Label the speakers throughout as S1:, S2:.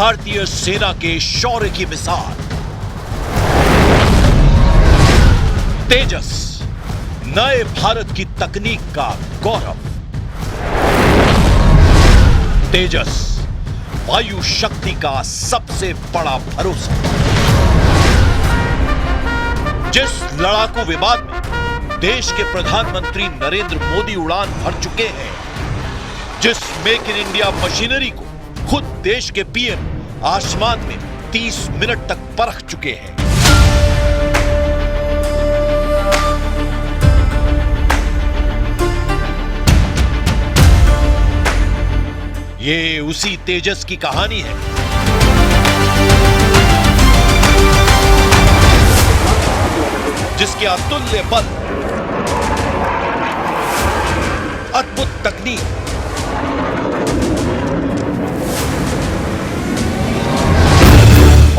S1: भारतीय सेना के शौर्य की मिसाल। तेजस, नए भारत की तकनीक का गौरव। तेजस, वायु शक्ति का सबसे बड़ा भरोसा। जिस लड़ाकू विमान में देश के प्रधानमंत्री नरेंद्र मोदी उड़ान भर चुके हैं, जिस मेक इन इंडिया मशीनरी को खुद देश के पीएम आसमान में 30 मिनट तक परख चुके हैं, ये उसी तेजस की कहानी है। जिसके अतुल्य बल, अद्भुत तकनीक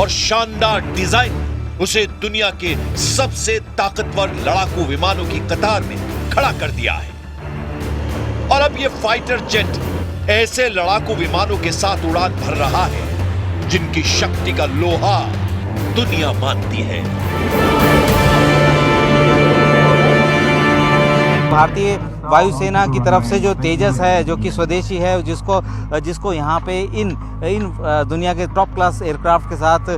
S1: और शानदार डिजाइन उसे दुनिया के सबसे ताकतवर लड़ाकू विमानों की कतार में खड़ा कर दिया है। और अब यह फाइटर जेट ऐसे लड़ाकू विमानों के साथ उड़ान भर रहा है जिनकी शक्ति का लोहा दुनिया मानती है।
S2: भारतीय वायुसेना की तरफ से जो तेजस है, जो कि स्वदेशी है, जिसको यहाँ पे इन दुनिया के टॉप क्लास एयरक्राफ्ट के साथ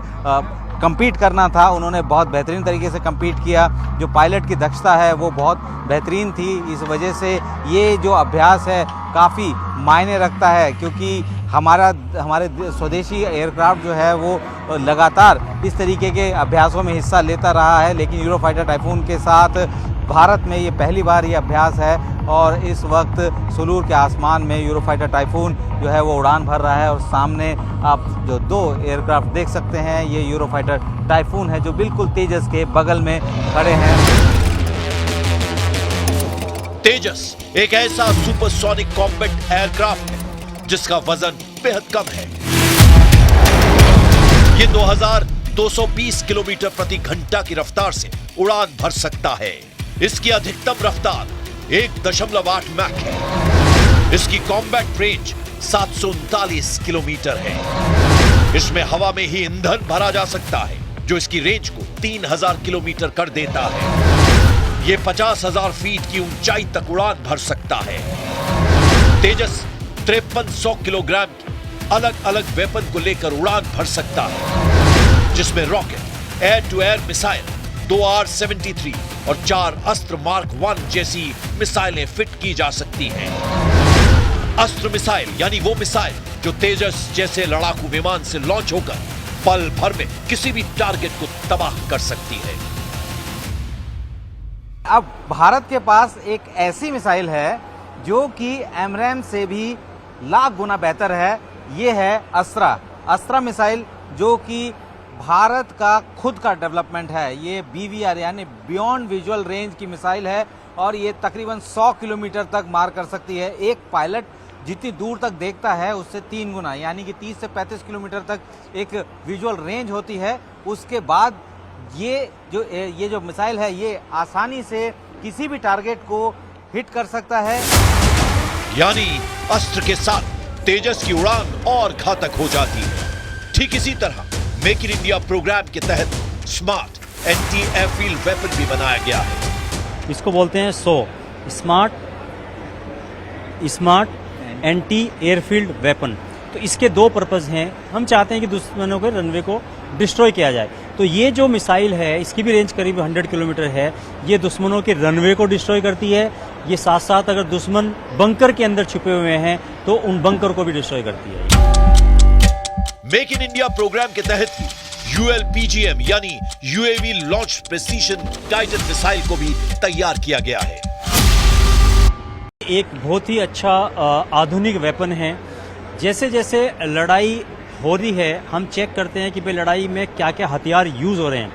S2: compete करना था, उन्होंने बहुत बेहतरीन तरीके से compete किया। जो पायलट की दक्षता है वो बहुत बेहतरीन थी। इस वजह से ये जो अभ्यास है काफ़ी मायने रखता है, क्योंकि हमारे स्वदेशी एयरक्राफ्ट जो है वो लगातार इस तरीके के अभ्यासों में हिस्सा लेता रहा है। लेकिन यूरोफाइटर टाइफून के साथ भारत में ये पहली बार ये अभ्यास है और इस वक्त सुलूर के आसमान में यूरोफाइटर टाइफून जो है वो उड़ान भर रहा है। और सामने आप जो दो एयरक्राफ्ट देख सकते हैं, ये यूरोफाइटर टाइफून है जो बिल्कुल तेजस के बगल में खड़े हैं।
S1: तेजस एक ऐसा सुपरसोनिक कॉम्बैट एयरक्राफ्ट है जिसका वजन बेहद कम है। ये 2220 किलोमीटर प्रति घंटा की रफ्तार से उड़ान भर सकता है। इसकी अधिकतम रफ्तार 1.8 मैक है। इसकी कॉम्बैट रेंज 739 किलोमीटर है। इसमें हवा में ही ईंधन भरा जा सकता है जो इसकी रेंज को 3000 किलोमीटर कर देता है। यह 50,000 फीट की ऊंचाई तक उड़ान भर सकता है। तेजस 5300 किलोग्राम की अलग अलग वेपन को लेकर उड़ान भर सकता है, जिसमें rocket, air to air missile, 2 R-73 और 4 अस्त्र मार्क 1 जैसी मिसाइलें फिट की जा सकती हैं। अस्त्र मिसाइल यानी वो मिसाइल जो तेजस जैसे लड़ाकू विमान से लॉन्च होकर पल भर में किसी भी टारगेट को तबाह कर सकती है।
S2: अब भारत के पास एक ऐसी मिसाइल है जो कि एमरैम से भी लाख गुना बेहतर है। ये है अस्त्रा मिसाइल, जो कि भारत का खुद का डेवलपमेंट है। ये BVR यानी बियॉन्ड विजुअल रेंज की मिसाइल है और ये तकरीबन 100 किलोमीटर तक मार कर सकती है। एक पायलट जितनी दूर तक देखता है उससे 3 गुना यानी कि 30 से 35 किलोमीटर तक एक विजुअल रेंज होती है। उसके बाद ये जो मिसाइल है ये आसानी से किसी भी टारगेट को हिट कर सकता है।
S1: यानी अस्त्र के साथ तेजस की उड़ान और घातक हो जाती है। ठीक इसी तरह मेक इन इंडिया प्रोग्राम के तहत स्मार्ट एंटी एयरफील्ड वेपन भी बनाया गया है।
S3: इसको बोलते हैं स्मार्ट एंटी एयरफील्ड वेपन। तो इसके 2 पर्पस हैं। हम चाहते हैं कि दुश्मनों के रनवे को डिस्ट्रॉय किया जाए। तो ये जो मिसाइल है इसकी भी रेंज करीब 100 किलोमीटर है। ये दुश्मनों के रनवे को डिस्ट्रॉय करती है। ये साथ साथ अगर दुश्मन बंकर के अंदर छुपे हुए हैं तो उन बंकर को भी डिस्ट्रॉय करती है।
S1: मेक इन इंडिया प्रोग्राम के तहत ही ULPGM यानी UAV launch precision guided missile को भी तैयार किया गया है।
S3: एक बहुत ही अच्छा आधुनिक वेपन है। जैसे जैसे लड़ाई हो रही है हम चेक करते हैं कि भाई लड़ाई में क्या क्या हथियार यूज हो रहे हैं।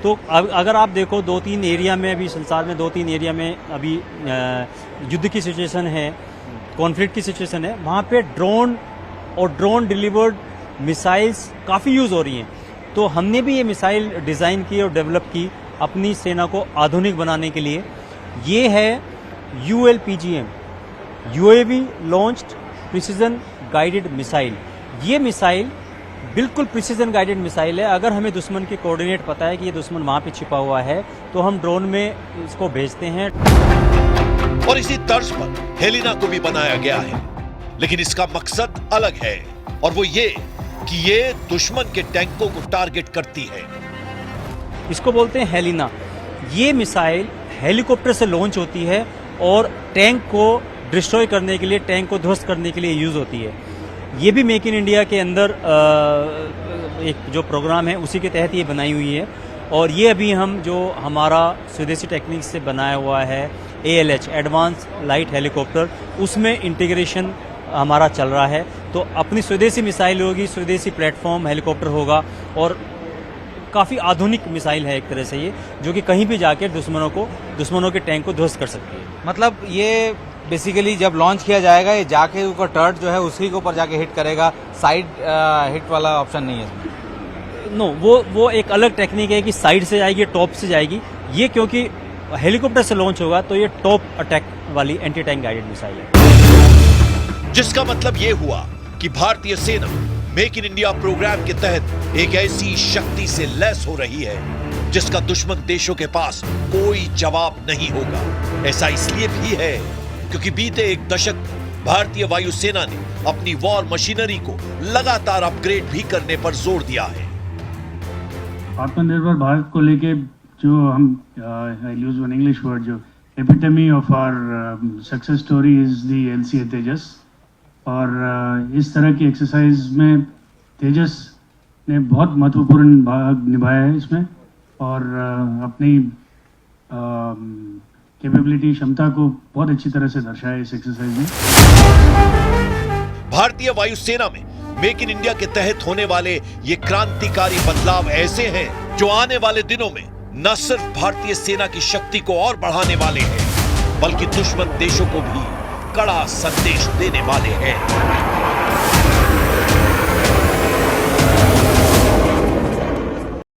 S3: तो अगर आप देखो 2-3 एरिया में, अभी संसार में 2-3 एरिया में अभी युद्ध की सिचुएशन है, कॉन्फ्लिक्ट की सिचुएशन है, वहाँ पे ड्रोन और ड्रोन डिलीवर्ड मिसाइल्स काफ़ी यूज़ हो रही हैं। तो हमने भी ये मिसाइल डिज़ाइन की और डेवलप की अपनी सेना को आधुनिक बनाने के लिए। ये है ULPGM UAV launched precision guided missile. ये मिसाइल बिल्कुल प्रिसीजन गाइडेड मिसाइल है। अगर हमें दुश्मन के कोऑर्डिनेट पता है कि ये दुश्मन वहाँ पे छिपा हुआ है तो हम ड्रोन में इसको भेजते हैं।
S1: और इसी तर्ज पर हेलिना को भी बनाया गया है, लेकिन इसका मकसद अलग है और वो ये कि ये दुश्मन के टैंकों को टारगेट करती है।
S3: इसको बोलते हैं हेलिना। ये मिसाइल हेलीकॉप्टर से लॉन्च होती है और टैंक को डिस्ट्रॉय करने के लिए, टैंक को ध्वस्त करने के लिए यूज होती है। ये भी मेक इन इंडिया के अंदर एक जो प्रोग्राम है उसी के तहत ये बनाई हुई है। और ये अभी हम जो हमारा स्वदेशी टेक्निक से बनाया हुआ है ALH एडवांस लाइट हेलीकॉप्टर, उसमें इंटीग्रेशन हमारा चल रहा है। तो अपनी स्वदेशी मिसाइल होगी, स्वदेशी प्लेटफॉर्म हेलीकॉप्टर होगा और काफ़ी आधुनिक मिसाइल है एक तरह से ये, जो कि कहीं भी जाकर दुश्मनों के टैंक को ध्वस्त कर सकती है।
S2: मतलब ये बेसिकली जब लॉन्च किया जाएगा ये जाके ऊपर टर्ट जो है उसी के ऊपर जाके हिट करेगा, साइड हिट वाला ऑप्शन नहीं है इसमें।
S3: नो, वो एक अलग टेक्निक है कि साइड से जाएगी, टॉप से जाएगी। ये क्योंकि हेलीकॉप्टर से लॉन्च होगा तो ये टॉप अटैक वाली एंटी टैंक गाइडेड मिसाइल है।
S1: जिसका मतलब ये हुआ कि भारतीय सेना मेक इन इंडिया प्रोग्राम के तहत एक ऐसी शक्ति से लैस हो रही है जिसका दुश्मन देशों के पास कोई जवाब नहीं होगा। ऐसा इसलिए भी है क्योंकि बीते एक दशक भारतीय वायुसेना ने अपनी वॉर मशीनरी को लगातार अपग्रेड भी करने पर जोर दिया है।
S4: आत्मनिर्भर भारत को लेके जो हम यूज वन इंग्लिश वर्ड, जो epitome of our success story is the LCA Tejas. और इस तरह की एक्सरसाइज में तेजस ने बहुत महत्वपूर्ण भाग निभाया है इसमें, और अपनी कैपेबिलिटी, क्षमता को बहुत अच्छी तरह से दर्शाया इस एक्सरसाइज में।
S1: भारतीय वायुसेना में मेक इन इंडिया के तहत होने वाले ये क्रांतिकारी बदलाव ऐसे हैं जो आने वाले दिनों में न सिर्फ भारतीय सेना की शक्ति को और बढ़ाने वाले हैं, बल्कि दुश्मन देशों को भी कड़ा संदेश देने वाले हैं।